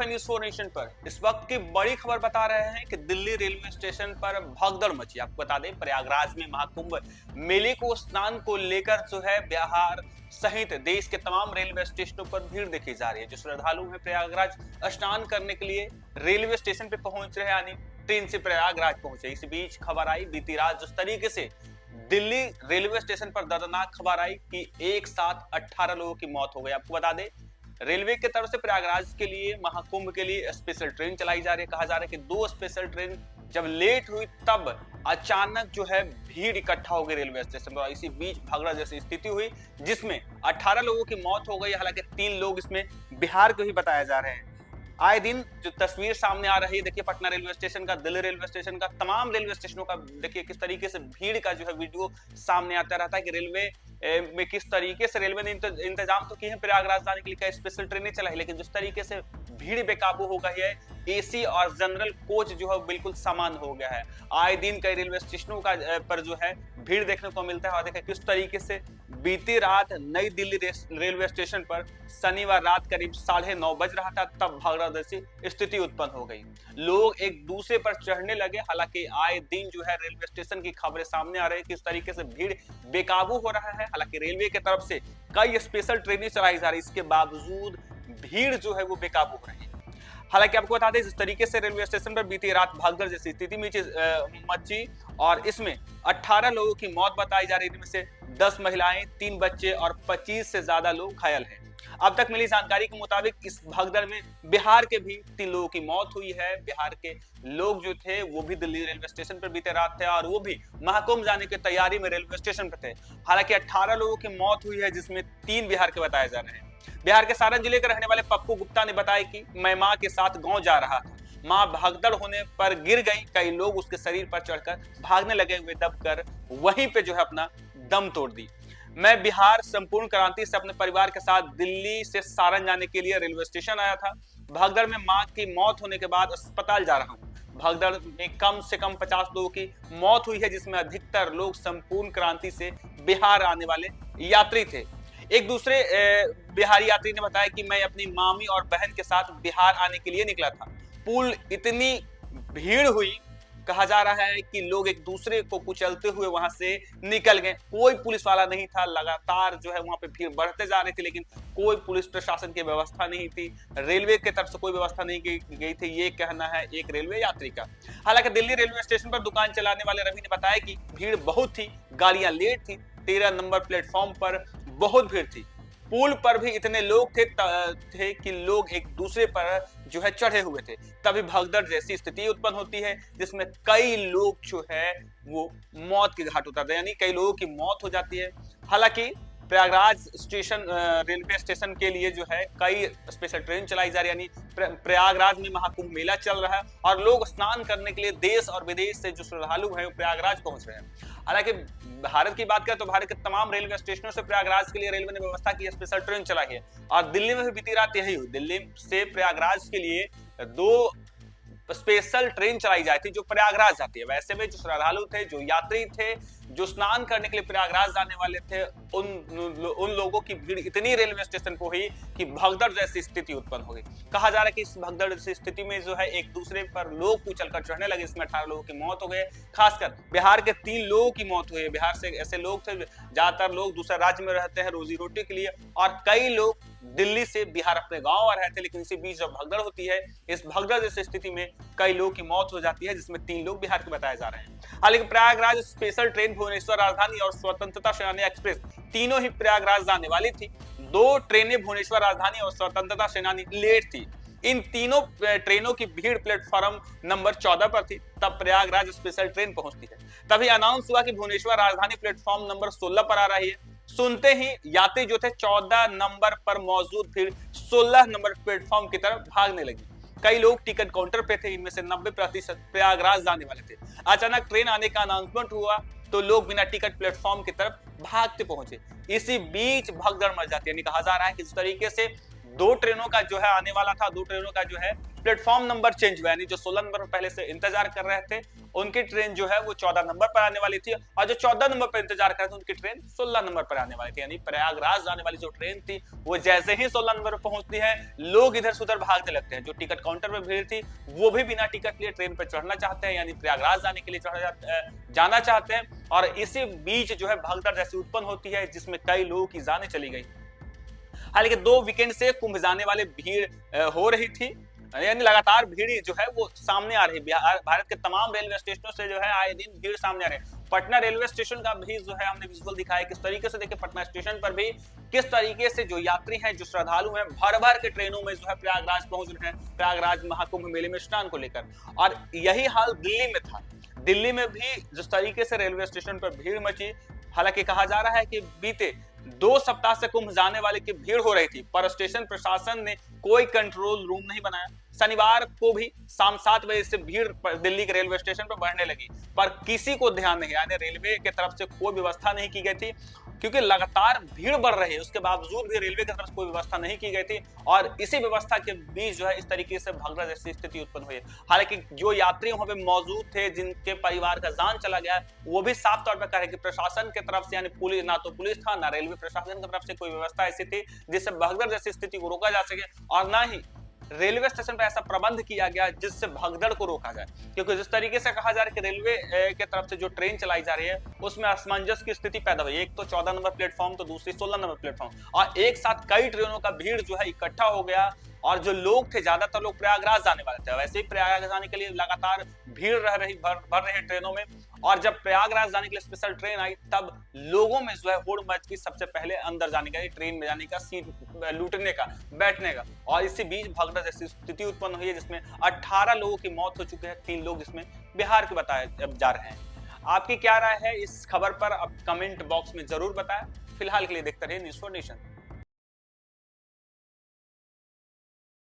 है news 4 nation पर। इस वक्त की बड़ी खबर बता रहे हैं कि दिल्ली रेलवे स्टेशन पर भगदड़ मची। आपको बता दें, प्रयागराज में महाकुंभ मेले को स्नान को लेकर जो है बिहार सहित देश के तमाम रेलवे स्टेशनों पर भीड़ देखी जा रही है। जो श्रद्धालु हैं प्रयागराज स्नान करने के लिए रेलवे स्टेशन पे पहुंच रहे हैं, यानी ट्रेन से प्रयागराज पहुंचे। इस बीच खबर आई बीती रात जिस तरीके से दिल्ली रेलवे स्टेशन पर दर्दनाक खबर आई कि एक साथ 18 लोगों की मौत हो गई। आपको बता दें, रेलवे की तरफ से प्रयागराज के लिए महाकुंभ के लिए स्पेशल ट्रेन चलाई जा रही है। कहा जा रहा है कि 2 स्पेशल ट्रेन जब लेट हुई तब अचानक जो है भीड़ इकट्ठा हो गई रेलवे स्टेशन पर। इसी बीच भगदड़ जैसी स्थिति हुई जिसमें 18 लोगों की मौत हो गई। हालांकि 3 लोग इसमें बिहार के ही बताए जा रहे हैं। आए दिन जो तस्वीर सामने आ रही है, देखिए पटना रेलवे स्टेशन का, दिल्ली रेलवे स्टेशन का, तमाम रेलवे स्टेशनों का देखिए किस तरीके से भीड़ का जो है वीडियो सामने आता रहता है कि रेलवे में किस तरीके से रेलवे ने इंतजाम तो किए हैं प्रयागराज जाने के लिए, कई स्पेशल ट्रेनें चलाई, लेकिन जिस तरीके से भीड़ बेकाबू हो गई है, एसी और जनरल कोच जो है बिल्कुल समान हो गया है। आए दिन कई रेलवे स्टेशनों का पर जो है भीड़ देखने को मिलता है। और देखिए किस तरीके से बीती रात नई दिल्ली रेलवे स्टेशन पर शनिवार रात करीब 9:30 बज रहा था, तब भगदड़ जैसी स्थिति उत्पन्न हो गई। लोग एक दूसरे पर चढ़ने लगे। हालांकि आए दिन जो है रेलवे स्टेशन की खबरें सामने आ रही है, किस तरीके से भीड़ बेकाबू हो रहा है। हालांकि रेलवे की तरफ से कई स्पेशल ट्रेनें चलाई जा रही, इसके बावजूद भीड़ जो है वो बेकाबू हो रही है। हालांकि आपको बता दें, जिस तरीके से रेलवे स्टेशन पर बीती रात भगदड़ जैसी स्थिति मची और इसमें 18 लोगों की मौत बताई जा रही है, इनमें से 10 महिलाएं, 3 बच्चे और 25 से ज्यादा लोग घायल हैं। अब तक मिली जानकारी के मुताबिक इस भगदड़ में बिहार के भी 3 लोगों की मौत हुई है। बिहार के लोग जो थे वो भी दिल्ली रेलवे स्टेशन पर बीते रात थे और वो भी महाकुंभ जाने की तैयारी में रेलवे स्टेशन पर थे। हालांकि 18 लोगों की मौत हुई है, जिसमें 3 बिहार के बताए जा रहे हैं। बिहार के सारण जिले के रहने वाले पप्पू गुप्ता ने बताया कि मैं मां के साथ गांव जा रहा था, मां भगदड़ होने पर गिर गई, कई लोग उसके शरीर पर चढ़कर भागने लगे, हुए दबकर वहीं पे जो है अपना दम तोड़ दी। मैं बिहार संपूर्ण क्रांति से अपने परिवार के साथ दिल्ली से सारण जाने के लिए रेलवे स्टेशन आया था। भगदड़ में मां की मौत होने के बाद अस्पताल जा रहा हूं। भगदड़ में कम से कम 50 लोगों की मौत हुई है, जिसमें अधिकतर लोग संपूर्ण क्रांति से बिहार आने वाले यात्री थे। एक दूसरे बिहारी यात्री ने बताया कि मैं अपनी मामी और बहन के साथ बिहार आने के लिए निकला था। पुल इतनी भीड़ हुई, कहा जा रहा है कि लोग एक दूसरे को कुचलते हुए वहां से निकल गए। कोई पुलिस वाला नहीं था, लगातार जो है वहां पे भीड़ बढ़ते जा रही थी, लेकिन कोई पुलिस प्रशासन की व्यवस्था नहीं थी। रेलवे की तरफ से कोई व्यवस्था नहीं की गई थी, ये कहना है एक रेलवे यात्री का। हालांकि दिल्ली रेलवे स्टेशन पर दुकान चलाने वाले रवि ने बताया कि भीड़ बहुत थी, गाड़ियां लेट थी, 13 नंबर प्लेटफॉर्म पर बहुत भीड़ थी। पुल पर भी इतने लोग थे कि लोग एक दूसरे पर जो है चढ़े हुए थे। तभी भगदड़ जैसी स्थिति उत्पन्न होती है, जिसमें कई लोग जो है वो मौत के घाट उतरते हैं, यानी कई लोगों की मौत हो जाती है। हालांकि प्रयागराज स्टेशन रेलवे स्टेशन के लिए जो है कई स्पेशल ट्रेन चलाई जा रही है, यानी प्रयागराज में महाकुंभ मेला चल रहा है और लोग स्नान करने के लिए देश और विदेश से जो श्रद्धालु हैं वो प्रयागराज पहुंच रहे हैं। हालांकि भारत की बात करें तो भारत के तमाम रेलवे स्टेशनों से प्रयागराज के लिए रेलवे ने व्यवस्था की है, स्पेशल ट्रेन चलाई है और दिल्ली में भी बीती रात यही हुई। दिल्ली से प्रयागराज के लिए 2 स्पेशल ट्रेन चलाई जाती जो प्रयागराज जाती है। वैसे में जो श्रद्धालु थे, जो यात्री थे, जो स्नान करने के लिए प्रयागराज जाने वाले थे, उन लोगों की भीड़ इतनी रेलवे स्टेशन को हुई कि भगदड़ जैसी स्थिति उत्पन्न हो गई। कहा जा रहा है कि इस भगदड़ जैसी स्थिति में जो है एक दूसरे पर लोग कुचलकर चढ़ने लगे, इसमें 18 लोगों की मौत हो गई। खासकर बिहार के 3 लोगों की मौत हुई है। बिहार से ऐसे लोग थे, ज्यादातर लोग दूसरे राज्य में रहते हैं रोजी रोटी के लिए, और कई लोग दिल्ली से बिहार अपने गांव आ रहे थे, लेकिन इसी बीच जब भगदड़ होती है, इस भगदड़ जैसी स्थिति में कई लोगों की मौत हो जाती है, जिसमें 3 लोग बिहार के बताए जा रहे हैं। हालांकि प्रयागराज स्पेशल ट्रेन भुवनेश्वर राजधानी और स्वतंत्रता सेनानी एक्सप्रेस तीनों ही प्रयागराज जाने वाली थी। 2 ट्रेनें भुवनेश्वर राजधानी और स्वतंत्रता सेनानी लेट थी। इन तीनों ट्रेनों की भीड़ प्लेटफॉर्म नंबर 14 पर थी, तब प्रयागराज स्पेशल ट्रेन पहुंचती है। तभी अनाउंस हुआ कि भुवनेश्वर राजधानी प्लेटफॉर्म नंबर 16 पर आ रही है। सुनते ही यात्री जो थे 14 नंबर पर मौजूद भीड़ 16 नंबर प्लेटफॉर्म की तरफ भागने लगी। कई लोग टिकट काउंटर पे थे, इनमें से 90% प्रयागराज जाने वाले थे। अचानक ट्रेन आने का अनाउंसमेंट हुआ तो लोग बिना टिकट प्लेटफॉर्म की तरफ भागते पहुंचे। इसी बीच भगदड़ मच जाती है। कहा जा रहा है कि इस तरीके से 2 ट्रेनों का जो है आने वाला था, 2 ट्रेनों का जो है प्लेटफॉर्म नंबर चेंज हुआ, यानी जो 16 नंबर पर पहले से इंतजार कर रहे थे उनकी ट्रेन जो है वो 14 नंबर पर आने वाली थी, और जो 14 नंबर पर इंतजार कर रहे थे उनकी ट्रेन 16 नंबर पर आने वाली थी। यानी प्रयागराज जाने वाली जो ट्रेन थी वो जैसे ही 16 नंबर पर पहुंचती है, लोग इधर से उधर भागने लगते हैं। जो टिकट काउंटर में भीड़ थी वो भी बिना टिकट लिए ट्रेन पर चढ़ना चाहते हैं, यानी प्रयागराज जाने के लिए जाना चाहते हैं। और इसी बीच जो है भगदड़ जैसी उत्पन्न होती है, जिसमें कई लोगों की जानें चली गई। हालांकि 2 वीकेंड से कुंभ जाने वाले भीड़ हो रही थी, यानी लगातार भीड़ जो है वो सामने आ रही है। भारत के तमाम रेलवे स्टेशनों से जो है आए दिन भीड़ सामने आ रही है। पटना रेलवे स्टेशन का भी जो है हमने विजुअल दिखाया किस तरीके से। देखिए पटना स्टेशन पर भी किस तरीके से जो यात्री हैं, जो श्रद्धालु हैं, भर भर के ट्रेनों में जो है प्रयागराज पहुंच रहे हैं, प्रयागराज महाकुंभ मेले में स्नान को लेकर। और यही हाल दिल्ली में था। दिल्ली में भी जिस तरीके से रेलवे स्टेशन पर भीड़ मची, हालांकि कहा जा रहा है कि बीते 2 सप्ताह से कुंभ जाने वाले की भीड़ हो रही थी, पर स्टेशन प्रशासन ने कोई कंट्रोल रूम नहीं बनाया। शनिवार को भी शाम 7 बजे से भीड़ दिल्ली के रेलवे स्टेशन पर बढ़ने लगी, पर किसी को ध्यान नहीं, यानी रेलवे की तरफ से कोई व्यवस्था नहीं की गई थी, क्योंकि लगातार भीड़ बढ़ रही है। उसके बावजूद भी रेलवे की तरफ से कोई व्यवस्था नहीं की गई थी, और इसी व्यवस्था के बीच जो है इस तरीके से भगदड़ जैसी स्थिति उत्पन्न हुई है। हालांकि जो यात्री वहां पे मौजूद थे, जिनके परिवार का जान चला गया, वो भी साफ तौर पर कह रहे कि प्रशासन की तरफ से, यानी पुलिस, ना तो पुलिस था ना रेलवे प्रशासन की तरफ से कोई व्यवस्था ऐसी थी जिससे भगदड़ जैसी स्थिति को रोका जा सके, और ना ही रेलवे स्टेशन पर ऐसा प्रबंध किया गया जिससे भगदड़ को रोका जाए। क्योंकि जिस तरीके से कहा जा रहा है कि रेलवे की तरफ से जो ट्रेन चलाई जा रही है उसमें असमंजस की स्थिति पैदा हुई। एक तो 14 नंबर प्लेटफॉर्म, तो दूसरी 16 नंबर प्लेटफॉर्म, और एक साथ कई ट्रेनों का भीड़ जो है इकट्ठा हो गया। और जो लोग थे, ज्यादातर लोग प्रयागराज जाने वाले थे, वैसे ही प्रयागराज जाने के लिए लगातार भीड़ भर रही ट्रेनों में। और जब प्रयागराज जाने के लिए स्पेशल ट्रेन आई, तब लोगों में जो है होड़ मच गई, सबसे पहले अंदर जाने का, ट्रेन में जाने का, सीट लूटने का, बैठने का। और इसी बीच भगदड़ जैसी स्थिति उत्पन्न हुई है, जिसमें 18 लोगों की मौत हो चुकी है, 3 लोग इसमें बिहार के बताए जा रहे हैं। आपकी क्या राय है इस खबर पर? अब कमेंट बॉक्स में जरूर बताएं। फिलहाल के लिए देखते रहिए न्यूज़4नेशन।